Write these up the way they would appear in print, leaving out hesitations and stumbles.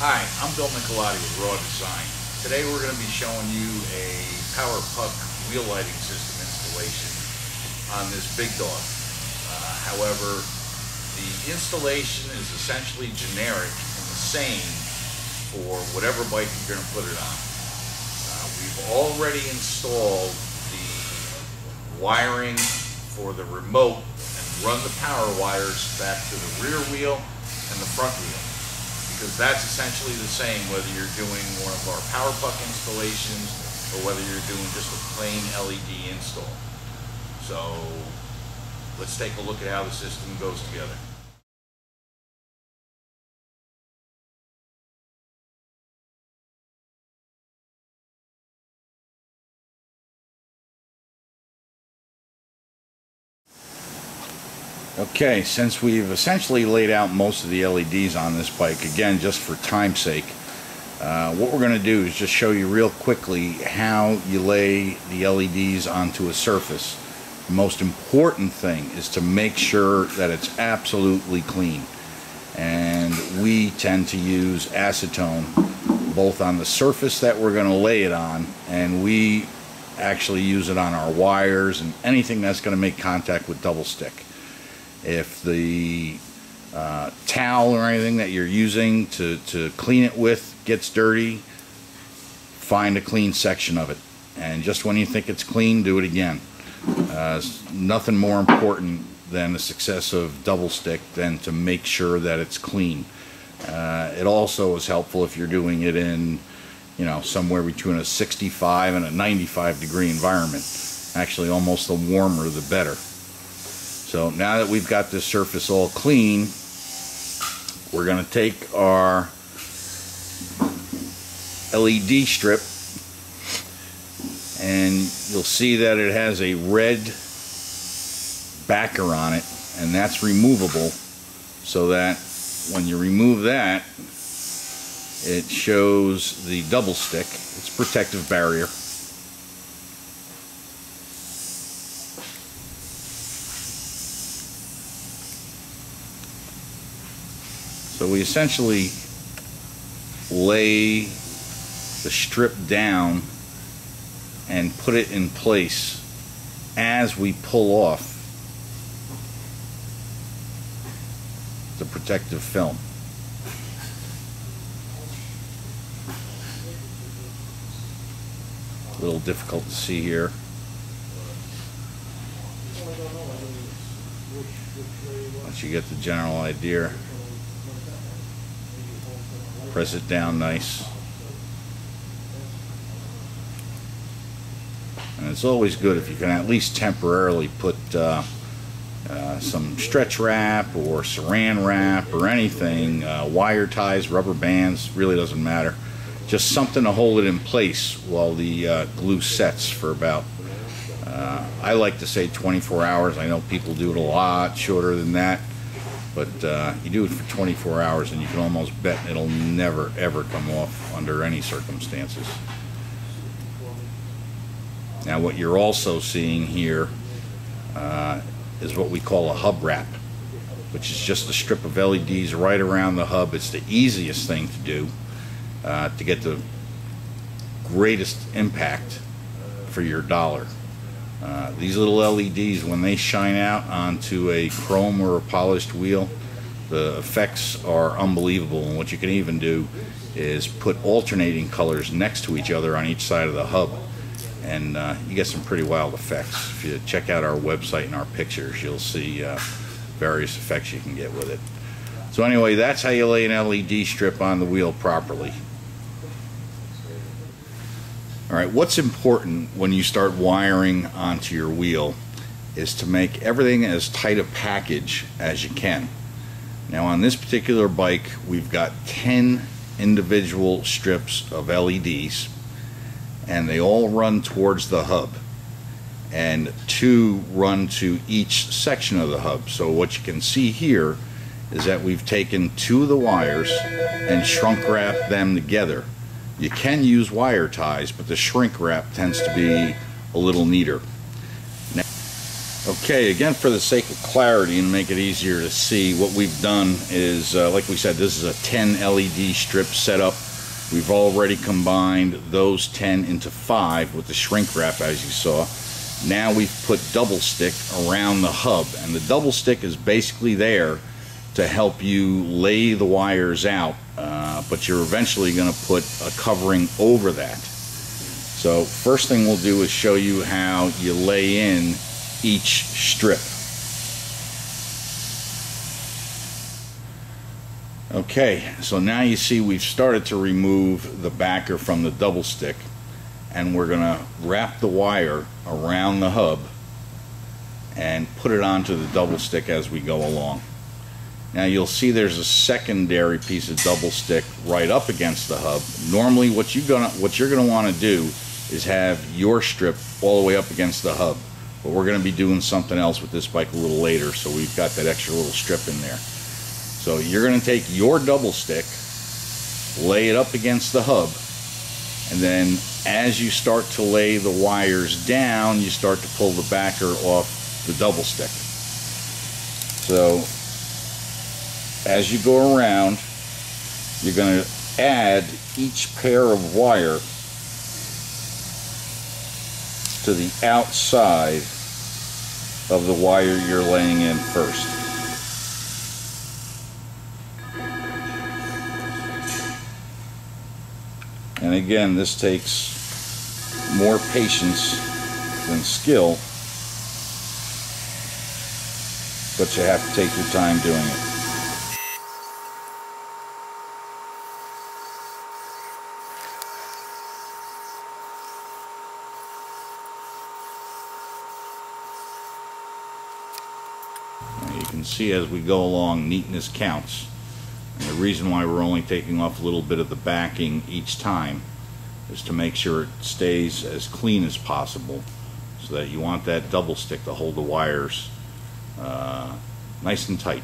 Hi, I'm Bill Nicolati with Raw Design. Today we're going to be showing you a PUC wheel lighting system installation on this big dog. However, the installation is essentially generic and the same for whatever bike you're going to put it on. We've already installed the wiring for the remote and run the power wires back to the rear wheel and the front wheel, because that's essentially the same whether you're doing one of our PUC installations or whether you're doing just a plain LED install. So let's take a look at how the system goes together. Okay, since we've essentially laid out most of the LEDs on this bike, again just for time's sake, what we're going to do is just show you real quickly how you lay the LEDs onto a surface. The most important thing is to make sure that it's absolutely clean, and we tend to use acetone both on the surface that we're going to lay it on, and we actually use it on our wires and anything that's going to make contact with double stick. If the towel or anything that you're using to clean it with gets dirty, find a clean section of it, and just when you think it's clean, do it again. Nothing more important than the success of double stick than to make sure that it's clean. It also is helpful if you're doing it in, somewhere between a 65 and a 95 degree environment. Actually, almost the warmer the better. So now that we've got this surface all clean, we're going to take our LED strip, and you'll see that it has a red backer on it, and that's removable, so that when you remove that, it shows the double stick. It's a protective barrier. So we essentially lay the strip down and put it in place as we pull off the protective film. A little difficult to see here. Once you get the general idea, press it down nice. And it's always good if you can at least temporarily put some stretch wrap or saran wrap or anything, wire ties, rubber bands, really doesn't matter. Just something to hold it in place while the glue sets for about, I like to say 24 hours. I know people do it a lot shorter than that. But you do it for 24 hours and you can almost bet it'll never ever come off under any circumstances. Now what you're also seeing here is what we call a hub wrap, which is just a strip of LEDs right around the hub. It's the easiest thing to do to get the greatest impact for your dollar. These little LEDs, when they shine out onto a chrome or a polished wheel, the effects are unbelievable. And what you can even do is put alternating colors next to each other on each side of the hub, and you get some pretty wild effects. If you check out our website and our pictures, you'll see various effects you can get with it. So anyway, that's how you lay an LED strip on the wheel properly. Alright, what's important when you start wiring onto your wheel is to make everything as tight a package as you can. Now on this particular bike, we've got 10 individual strips of LEDs, and they all run towards the hub, and 2 run to each section of the hub. So what you can see here is that we've taken 2 of the wires and shrunk wrapped them together. You can use wire ties, but the shrink wrap tends to be a little neater. Okay, again, for the sake of clarity and make it easier to see, what we've done is, like we said, this is a 10 LED strip setup. We've already combined those 10 into 5 with the shrink wrap, as you saw. Now we've put double stick around the hub, and the double stick is basically there to help you lay the wires out, but you're eventually going to put a covering over that. So first thing we'll do is show you how you lay in each strip. Okay, so now you see we've started to remove the backer from the double stick, and we're going to wrap the wire around the hub and put it onto the double stick as we go along. Now you'll see there's a secondary piece of double stick right up against the hub. Normally what you're gonna want to do is have your strip all the way up against the hub. But we're going to be doing something else with this bike a little later, so we've got that extra little strip in there. So you're going to take your double stick, lay it up against the hub, and then as you start to lay the wires down, you start to pull the backer off the double stick. So as you go around, you're going to add each pair of wire to the outside of the wire you're laying in first. And again, this takes more patience than skill, but you have to take your time doing it. You can see as we go along, neatness counts. And the reason why we're only taking off a little bit of the backing each time is to make sure it stays as clean as possible, so that you want that double stick to hold the wires nice and tight.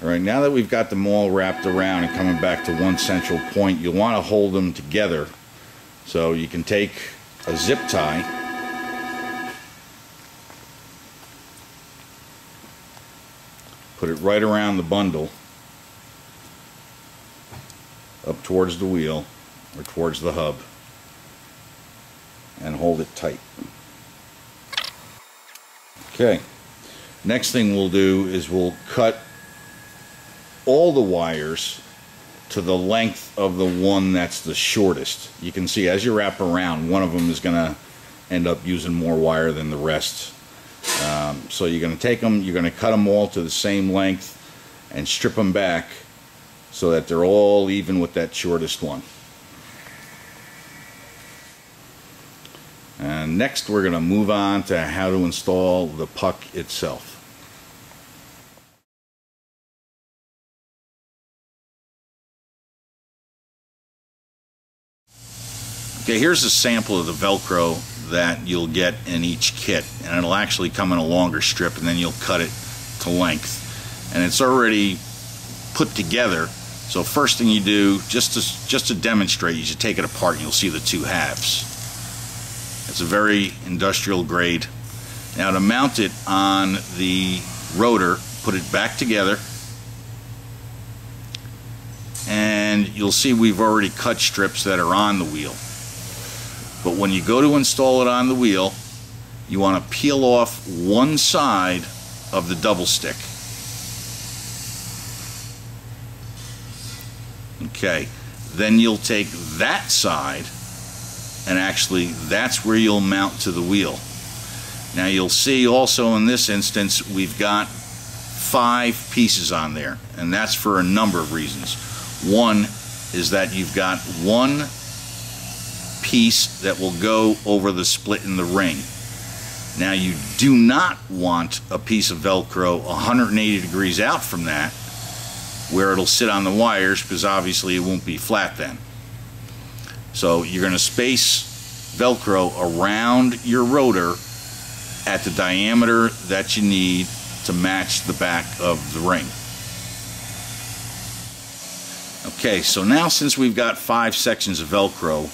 Alright, now that we've got them all wrapped around and coming back to one central point, you'll want to hold them together. So you can take a zip tie, put it right around the bundle, up towards the wheel or towards the hub, and hold it tight. Okay, next thing we'll do is we'll cut all the wires to the length of the one that's the shortest. You can see as you wrap around, one of them is going to end up using more wire than the rest. So you're going to take them, you're going to cut them all to the same length and strip them back so that they're all even with that shortest one. And next we're going to move on to how to install the PUC itself. Okay, here's a sample of the Velcro that you'll get in each kit, and it'll actually come in a longer strip, and then you'll cut it to length. And it's already put together, so first thing you do, just to demonstrate, you should take it apart and you'll see the two halves. It's a very industrial grade. Now to mount it on the rotor, put it back together, and you'll see we've already cut strips that are on the wheel. But when you go to install it on the wheel, you want to peel off one side of the double stick. Okay, then you'll take that side, and actually that's where you'll mount to the wheel. Now you'll see also in this instance we've got 5 pieces on there, and that's for a number of reasons. One is that you've got one piece that will go over the split in the ring. Now you do not want a piece of Velcro 180 degrees out from that where it'll sit on the wires, because obviously it won't be flat then. So you're going to space Velcro around your rotor at the diameter that you need to match the back of the ring. Okay, so now since we've got 5 sections of Velcro,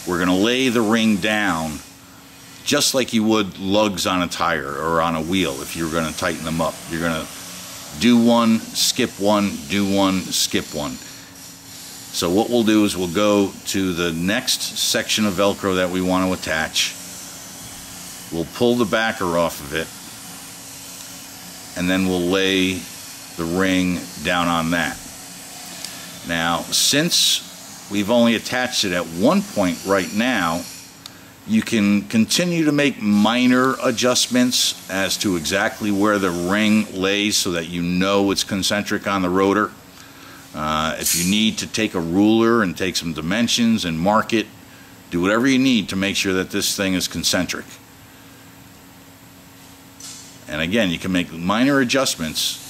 we're going to lay the ring down just like you would lugs on a tire or on a wheel if you're going to tighten them up. You're going to do one, skip one, do one, skip one. So what we'll do is we'll go to the next section of Velcro that we want to attach. We'll pull the backer off of it, and then we'll lay the ring down on that. Now, since we've only attached it at one point right now, you can continue to make minor adjustments as to exactly where the ring lays so that you know it's concentric on the rotor. If you need to take a ruler and take some dimensions and mark it, do whatever you need to make sure that this thing is concentric. And again, you can make minor adjustments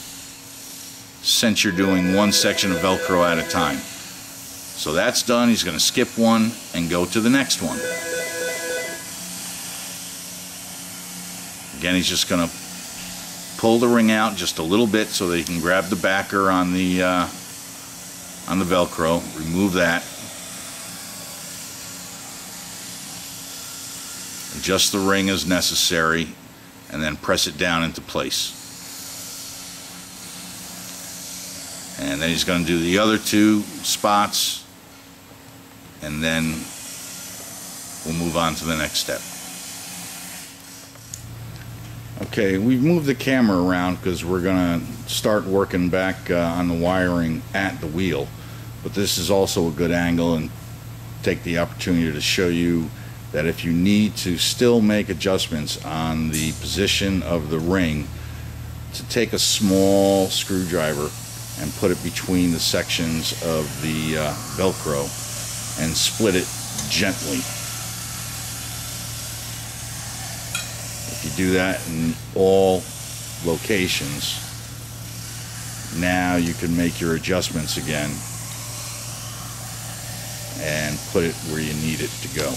since you're doing one section of Velcro at a time. So that's done. He's going to skip one and go to the next one. Again, he's just going to pull the ring out just a little bit so that he can grab the backer on the Velcro. Remove that. Adjust the ring as necessary, and then press it down into place. And then he's going to do the other 2 spots, and then we'll move on to the next step. Okay, we've moved the camera around because we're going to start working back on the wiring at the wheel. But this is also a good angle, and take the opportunity to show you that if you need to still make adjustments on the position of the ring, to take a small screwdriver and put it between the sections of the Velcro and split it gently. If you do that in all locations, now you can make your adjustments again and put it where you need it to go.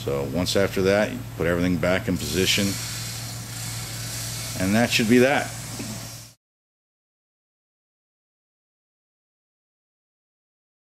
So once after that, you put everything back in position, and that should be that.